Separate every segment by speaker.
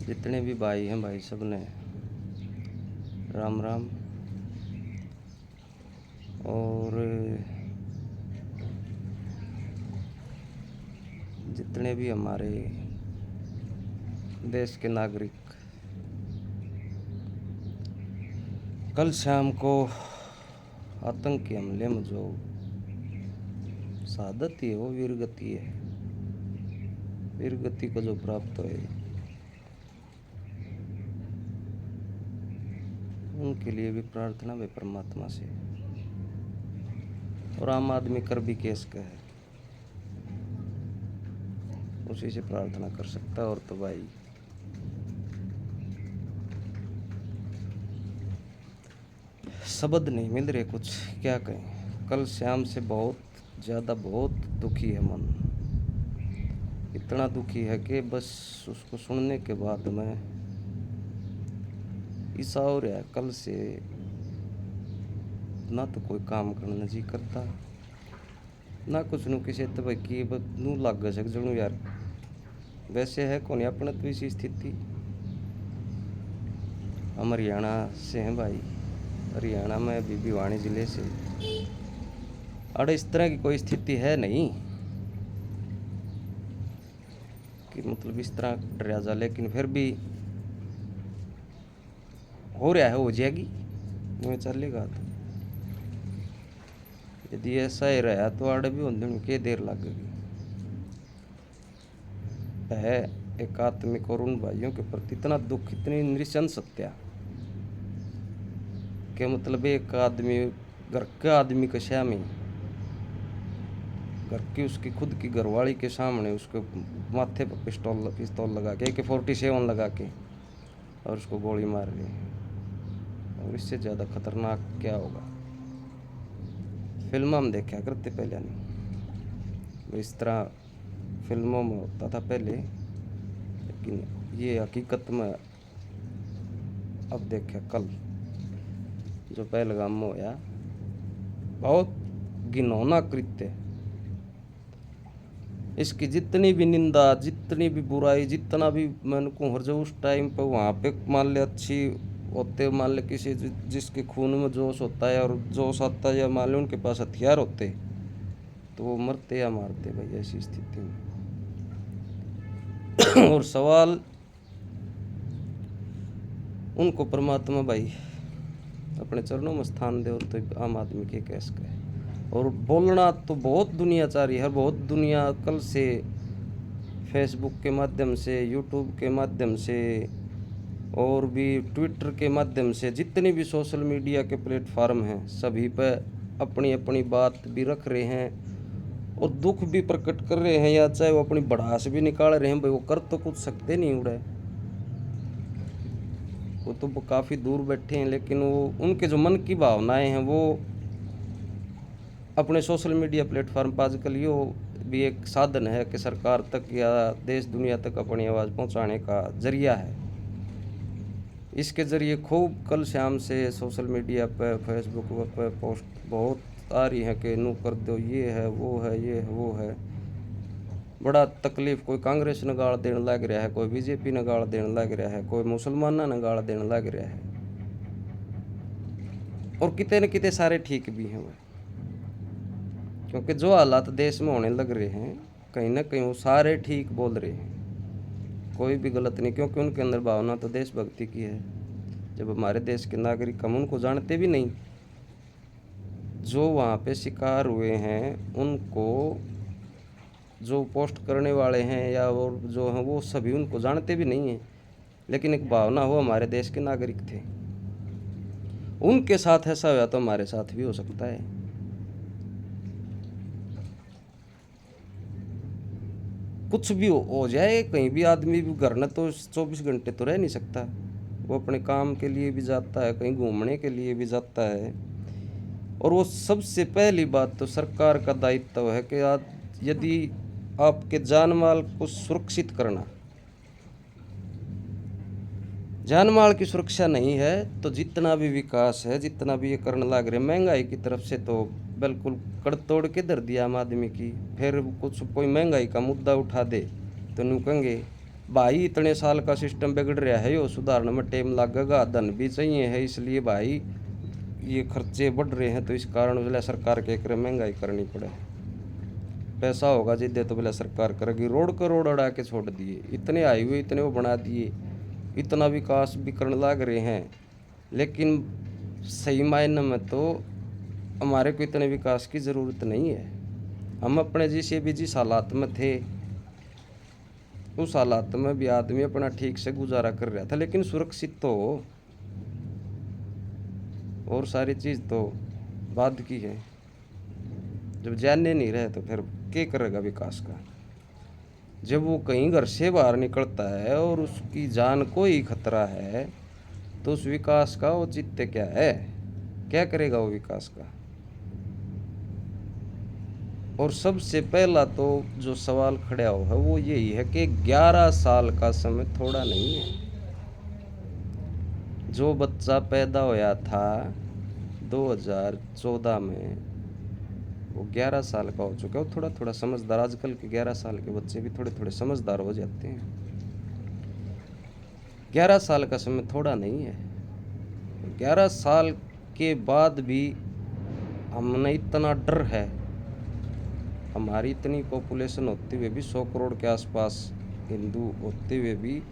Speaker 1: जितने भी भाई हैं भाई सब ने राम राम। और जितने भी हमारे देश के नागरिक कल शाम को आतंकी हमले में जो शहादत ही है वो वीरगति है, वीरगति को जो प्राप्त है उनके लिए भी प्रार्थना भी परमात्मा से। और आम आदमी कर भी केस का है, उसी से प्रार्थना कर सकता है। और तो भाई शब्द नहीं मिल रहे, कुछ क्या कहें। कल शाम से बहुत ज़्यादा बहुत दुखी है मन, इतना दुखी है कि बस उसको सुनने के बाद में ऐसा हो रहा है कल से ना तो कोई काम करना जी करता ना कुछ नू किसी तो भाई की नू लग सक जनू यार। वैसे है कौन अपने तो इसी स्थिति। हम हरियाणा से हैं भाई, हरियाणा में अभी भिवानी ज़िले से। अरे इस तरह की कोई स्थिति है नहीं कि मतलब इस तरह डरा जा, लेकिन फिर भी हो रहा है, हो जाएगी में चलेगा। तो यदि ऐसा ही रहा तो आड़े भी होने के देर लगेगी। है एक आत्मिक और उन भाइयों के प्रति इतना दुख, इतनी नृशंस हत्या कि मतलब एक आदमी घर का आदमी के सामने, घर की उसकी खुद की घरवाली के सामने उसके माथे पर पिस्तौल लगा के AK-47 लगा के और उसको गोली मार रहे हैं। और इससे ज़्यादा खतरनाक क्या होगा। फिल्म हम देखा करते पहले नहीं, इस तरह फिल्मों में होता था पहले, लेकिन ये हकीकत में अब देखा कल जो पहलगाम में होया, बहुत घिनौना कृत्य। इसकी जितनी भी निंदा, जितनी भी बुराई, जितना भी मन को हर जो उस टाइम पर वहाँ पे मान ले अच्छी होते, मान ले किसी जिसके खून में जोश होता है और जोश आता है, या मान ले उनके पास हथियार होते तो वो मरते या मारते भाई ऐसी स्थिति में। और सवाल उनको परमात्मा भाई अपने चरणों में स्थान दे, तो आम आदमी के कैस का है। और बोलना तो बहुत दुनिया चाह रही है, बहुत दुनिया कल से फेसबुक के माध्यम से, यूट्यूब के माध्यम से और भी ट्विटर के माध्यम से, जितने भी सोशल मीडिया के प्लेटफार्म हैं सभी पर अपनी अपनी बात भी रख रहे हैं और दुख भी प्रकट कर रहे हैं, या चाहे वो अपनी भड़ास भी निकाल रहे हैं। भाई वो कर तो कुछ सकते नहीं उड़े, वो तो काफ़ी दूर बैठे हैं, लेकिन वो उनके जो मन की भावनाएं हैं वो अपने सोशल मीडिया प्लेटफार्म पर आजकल ये भी एक साधन है कि सरकार तक या देश दुनिया तक अपनी आवाज़ पहुंचाने का जरिया है। इसके ज़रिए खूब कल शाम से सोशल मीडिया पर, फेसबुक पर पोस्ट बहुत आ रही है कि नू कर दो, ये है वो है, ये है वो है। बड़ा तकलीफ, कोई कांग्रेस ने गाल देने लग रहा है, कोई BJP ने गाल देने लग रहा है, कोई मुसलमाना ने गाल देने लग रहा है, और कितने न कितने सारे ठीक भी हैं वो। क्योंकि जो हालात देश में होने लग रहे हैं कहीं ना कहीं वो सारे ठीक बोल रहे हैं, कोई भी गलत नहीं, क्योंकि उनके अंदर भावना तो देशभक्ति की है। जब हमारे देश के नागरिक, हम उनको जानते भी नहीं, जो वहाँ पे शिकार हुए हैं उनको, जो पोस्ट करने वाले हैं या और जो हैं वो सभी उनको जानते भी नहीं हैं, लेकिन एक भावना हो हमारे देश के नागरिक थे। उनके साथ ऐसा हुआ तो हमारे साथ भी हो सकता है। कुछ भी हो जाए, कहीं भी आदमी भी घर में तो 24 घंटे तो रह नहीं सकता, वो अपने काम के लिए भी जाता है, कहीं घूमने के लिए भी जाता है। और वो सबसे पहली बात तो सरकार का दायित्व है कि यदि आपके जान माल को सुरक्षित करना, जान माल की सुरक्षा नहीं है तो जितना भी विकास है, जितना भी ये करने लग रहे, महंगाई की तरफ से तो बिल्कुल कड़ तोड़ के धर दिया आम आदमी की। फिर कुछ कोई महंगाई का मुद्दा उठा दे तो नु कहेंगे भाई इतने साल का सिस्टम बिगड़ रहा है, यो सुधारने में टाइम लगेगा, धन भी चाहिए है, इसलिए भाई ये खर्चे बढ़ रहे हैं, तो इस कारण बोले सरकार के करे महंगाई करनी पड़े। पैसा होगा जिद्दे तो बोले सरकार करेगी। रोड करोड़ अड़ा के छोड़ दिए, इतने हाईवे इतने वो बना दिए, इतना विकास भी करने लग रहे हैं, लेकिन सही मायने में तो हमारे को इतने विकास की ज़रूरत नहीं है। हम अपने जैसे भी जिस हालात में थे उस हालात में भी आदमी अपना ठीक से गुजारा कर रहा था, लेकिन सुरक्षित तो हो, और सारी चीज़ तो बाद की है। जब जानने नहीं रहे तो फिर क्या करेगा विकास का। जब वो कहीं घर से बाहर निकलता है और उसकी जान को ही खतरा है तो उस विकास का औचित्य क्या है, क्या करेगा वो विकास का। और सबसे पहला तो जो सवाल खड़ा हो है वो यही है कि 11 साल का समय थोड़ा नहीं है। जो बच्चा पैदा होया था 2014 में वो 11 साल का हो चुका है, वो थोड़ा थोड़ा समझदार। आजकल के 11 साल के बच्चे भी थोड़े थोड़े समझदार हो जाते हैं। 11 साल का समय थोड़ा नहीं है। 11 साल के बाद भी हमने इतना डर है, हमारी इतनी पॉपुलेशन होते हुए भी 100 करोड़ के आसपास हिंदू होते हुए भी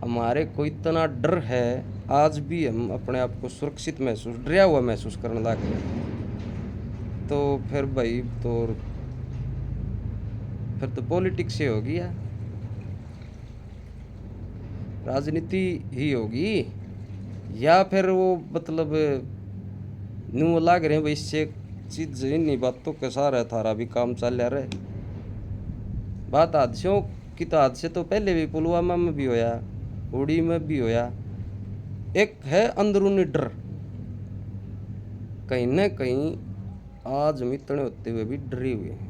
Speaker 1: हमारे को इतना डर है, आज भी हम अपने आप को सुरक्षित महसूस, डरा हुआ महसूस करने लग रहे हैं। तो फिर भाई फिर तो पॉलिटिक्स ही होगी या राजनीति ही होगी, या फिर वो मतलब न्यू लाग रहे हैं भाई इससे चीज इन्हीं बातों के सारा थारा भी काम चल रहा है। बात हादसों की तो हादसे तो पहले भी पुलवामा में भी होया, उड़ी में भी होया। एक है अंदरूनी डर, कहीं न कहीं आज हम इतने होते हुए भी डरे हुए हैं।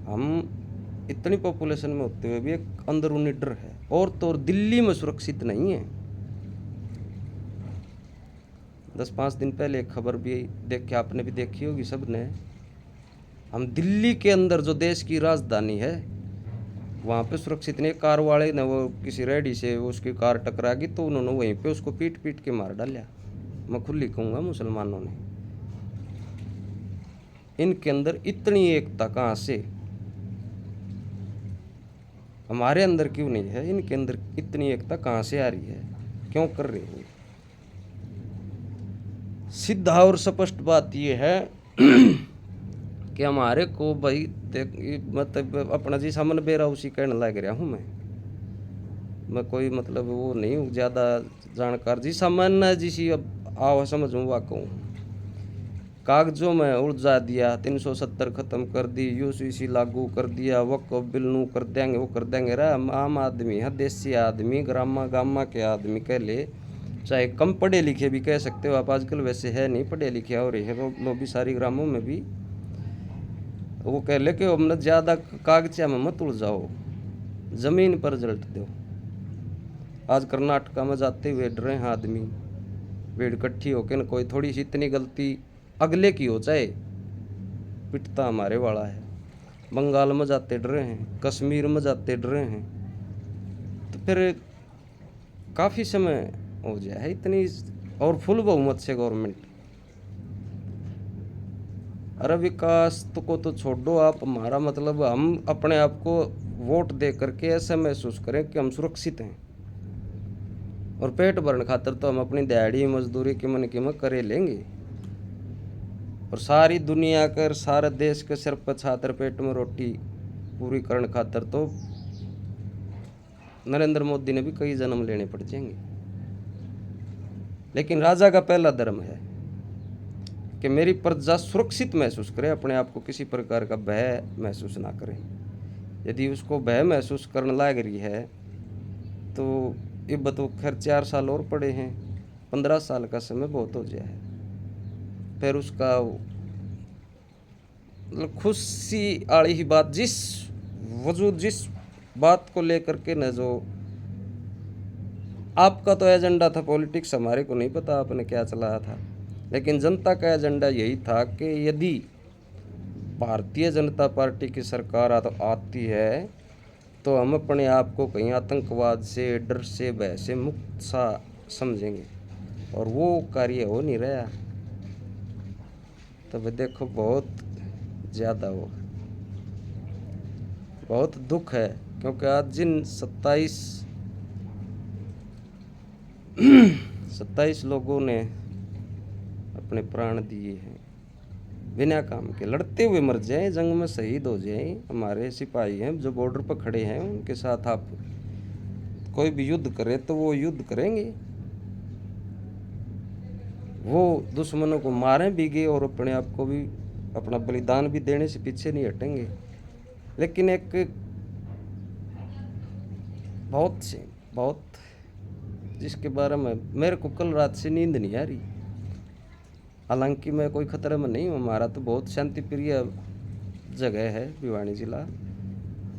Speaker 1: हम इतनी पॉपुलेशन में होते हुए भी एक अंदरूनी डर है। और तो और दिल्ली में सुरक्षित नहीं है। 10-5 दिन पहले एक खबर भी देखी, आपने भी देखी होगी सबने। हम दिल्ली के अंदर जो देश की राजधानी है वहाँ पे सुरक्षित नहीं। कार वाले ने वो किसी रेडी से उसकी कार टकरा गई तो उन्होंने वहीं पे उसको पीट पीट के मार डाला। मैं खुली कहूँगा मुसलमानों ने। इनके अंदर इतनी एकता कहाँ से, हमारे अंदर क्यों नहीं है, इनके अंदर इतनी एकता कहाँ से आ रही है, क्यों कर रहे हैं। सीधा और स्पष्ट बात यह है कि हमारे को भाई मतलब अपना जी सामने बेरा उसी कहने लग रहा हूँ मैं कोई मतलब वो नहीं हूँ ज़्यादा जानकार। जी सामान्य जिसी अब आओ समझूँ वा कहूँ, कागजों में उलझा दिया, 370 ख़त्म कर दी, यूसीसी लागू कर दिया, वक्फ बिल नू कर देंगे वो कर देंगे। रे आम आदमी है, देसी आदमी, ग्रामा गामा के आदमी कह ले, चाहे कम पढ़े लिखे भी कह सकते हो आप, आजकल वैसे है नहीं पढ़े लिखे हो रहे हैं लोग भी सारी ग्रामों में भी। वो कह ले कि हमने ज़्यादा कागज़िया में मत उलझाओ, ज़मीन पर जलट दो। आज कर्नाटका में जाते हुए डरे हैं आदमी, भीड़ इकट्ठी होकर न कोई थोड़ी सी इतनी गलती अगले की हो चाहे पिटता हमारे वाला है। बंगाल में जाते डरे हैं, कश्मीर में जाते डरे हैं। तो फिर काफ़ी समय हो गया है इतनी, और फुल बहुमत से गवर्नमेंट। अरे विकास तो छोड़ो आप, हमारा मतलब हम अपने आप को वोट दे करके ऐसा महसूस करें कि हम सुरक्षित हैं। और पेट भरने खातर तो हम अपनी दिहाड़ी मजदूरी के मन की में करे लेंगे, और सारी दुनिया कर सारे देश के सिर पर छात्र पेट में रोटी पूरी करने खातर तो नरेंद्र मोदी ने भी कई जन्म लेने पड़ जाएंगे। लेकिन राजा का पहला धर्म है कि मेरी प्रजा सुरक्षित महसूस करे, अपने आप को किसी प्रकार का भय महसूस ना करे। यदि उसको भय महसूस करने लग रही है तो ये तो खैर 4 साल और पड़े हैं, 15 साल का समय बहुत हो गया है। फिर उसका मतलब खुशी आड़ी ही बात, जिस वजूद जिस बात को लेकर के न जो आपका तो एजेंडा था पॉलिटिक्स, हमारे को नहीं पता आपने क्या चलाया था, लेकिन जनता का एजेंडा यही था कि यदि भारतीय जनता पार्टी की सरकार आती है तो हम अपने आप को कहीं आतंकवाद से, डर से, भय से मुक्त सा समझेंगे, और वो कार्य हो नहीं रहा। तो देखो बहुत ज़्यादा वो बहुत दुख है, क्योंकि आज जिन 27 लोगों ने अपने प्राण दिए हैं बिना काम के, लड़ते हुए मर जाएं, जंग में शहीद हो जाएं, हमारे सिपाही हैं जो बॉर्डर पर खड़े हैं, उनके साथ आप कोई भी युद्ध करे तो वो युद्ध करेंगे, वो दुश्मनों को मारें भी गए और अपने आप को भी, अपना बलिदान भी देने से पीछे नहीं हटेंगे। लेकिन एक बहुत जिसके बारे में मेरे को कल रात से नींद नहीं आ रही, हालांकि मैं कोई खतरे में नहीं हूँ, हमारा तो बहुत शांति प्रिय जगह है भिवानी जिला,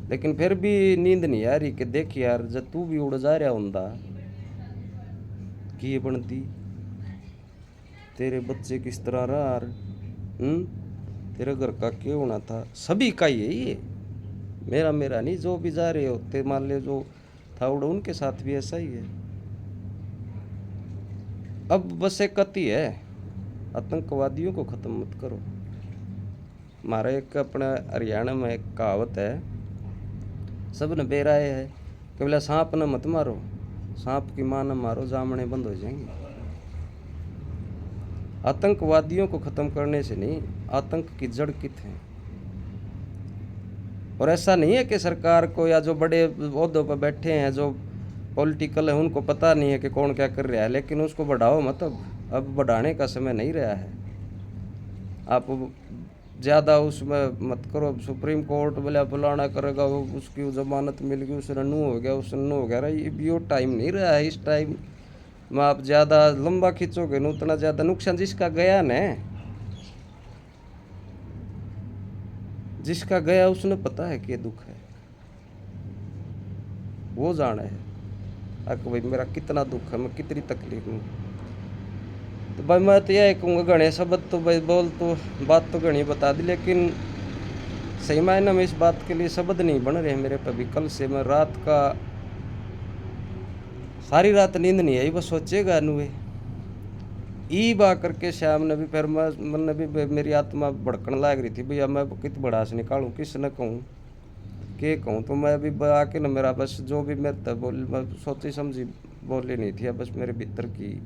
Speaker 1: लेकिन फिर भी नींद नहीं आ रही कि देख यार, जब तू भी उड़ जा रहा होंदा कि ये बनती, तेरे बच्चे किस तरह रहा, तेरे घर का क्यों होना था, सभी का ये मेरा नहीं, जो भी जा रहे होते मान ले जो था उड़ा, उनके साथ भी ऐसा ही है। अब बस एक कती है, आतंकवादियों को ख़त्म मत करो। हमारा एक अपना हरियाणा में एक कहावत है, सब ने बेराए है कि बोला सांप न मत मारो, सांप की मां न मारो, जामने बंद हो जाएंगे। आतंकवादियों को ख़त्म करने से नहीं, आतंक की जड़ कित है। और ऐसा नहीं है कि सरकार को या जो बड़े ओहदों पर बैठे हैं, जो पॉलिटिकल है, उनको पता नहीं है कि कौन क्या कर रहा है, लेकिन उसको बढ़ाओ मत, अब बढ़ाने का समय नहीं रहा है। आप ज़्यादा उसमें मत करो, सुप्रीम कोर्ट बोले फलाना करेगा, वो उसकी जमानत मिल गई, उसने नू हो गया, उसने नू हो गया, ये टाइम नहीं रहा है। इस टाइम में आप ज़्यादा लंबा खींचोगे न उतना ज़्यादा नुकसान, जिसका गया न, जिसका गया उसने पता है कि दुख है, वो जाना है कि भाई मेरा कितना दुख है, मैं कितनी तकलीफ हूँ। तो भाई मैं तो यह कहूँगा, गणे शब्द तो भाई बोल तो बात तो गणी बता दी, लेकिन सही मायने में इस बात के लिए शब्द नहीं बन रहे मेरे पे भी। कल से मैं रात का सारी रात नींद नहीं आई, बस सोचेगा नुए ई बा करके शाम ने भी, फिर मन ने भी, मेरी आत्मा भड़कन लाग रही थी भैया मैं कित बड़ास निकालूँ, किस न कहूँ के कहूँ। तो मैं भी आके न मेरा बस जो भी मैं तब बोल, मैं सोची समझी बोली नहीं थी, बस मेरे भीतर की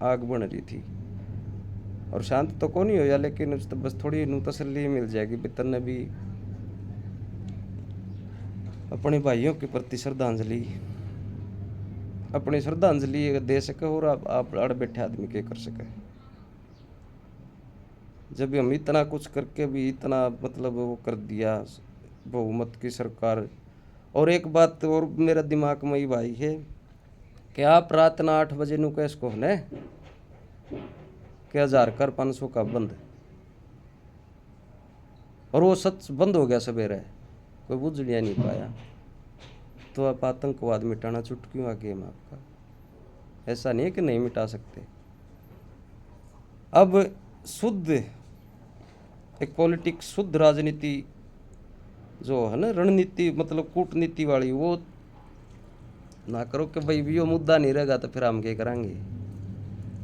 Speaker 1: आग बन रही थी। और शांत तो कौन ही हो या, लेकिन उस तो बस थोड़ी नू तसल्ली मिल जाएगी, भीतर ने भी अपने भाइयों के प्रति श्रद्धांजलि, अपनी श्रद्धांजलि दे सके, और आप अड़ बैठे आदमी के कर सके। जब हम इतना कुछ करके भी इतना मतलब वो कर दिया बहुमत की सरकार। और एक बात और मेरा दिमाग में ही भाई है कि आप रात ना 8 बजे नू कैस को है कि 1000 कर 500 का बंद, और वो सच बंद हो गया सवेरे, कोई बुझ लिया नहीं पाया। तो आप आतंकवाद मिटाना चुटकियों आ गेम आपका, ऐसा नहीं है कि नहीं मिटा सकते। अब शुद्ध एक पॉलिटिक्स, शुद्ध राजनीति जो है ना, रणनीति मतलब कूटनीति वाली, वो ना करो कि भाई यो मुद्दा नहीं रहेगा तो फिर हम क्या करेंगे,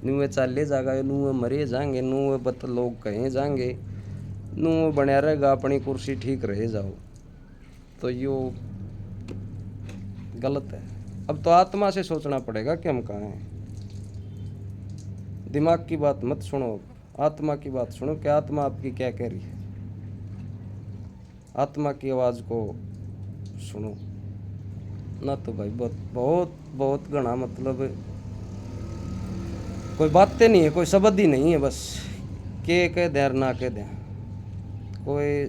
Speaker 1: नूए चाले जाएगा, नूए मरे जाएंगे, नूए बत लोग कहीं जाएंगे, नूए बनया रहेगा, अपनी कुर्सी ठीक रहे जाओ, तो यो गलत है। अब तो आत्मा से सोचना पड़ेगा कि हम कहाँ हैं। दिमाग की बात मत सुनो, आत्मा की बात सुनो कि आत्मा आपकी क्या कह रही है, आत्मा की आवाज़ को सुनो ना। तो भाई बहुत बहुत बहुत घना मतलब कोई बातें नहीं है, कोई शब्द ही नहीं है, बस के कह दे ना कह दे, कोई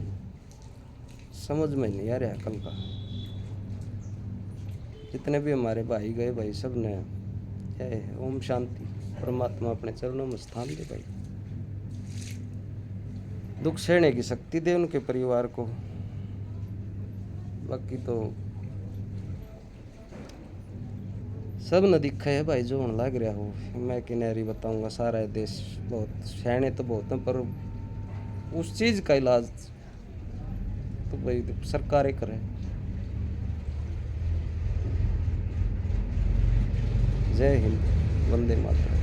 Speaker 1: समझ में नहीं आ रहा कल का। जितने भी हमारे भाई गए भाई, सब ने है ओम शांति, परमात्मा अपने चरणों में स्थान दे भाई, दुख सहने की शक्ति दे उनके परिवार को। बाकी तो सब न दिखा है भाई जो होने लग रहा हो। मैं किनारी बताऊंगा सारा देश बहुत सैने तो बहुत हैं, पर उस चीज़ का इलाज तो भाई सरकारें करे। जय हिंद, वंदे मातरम।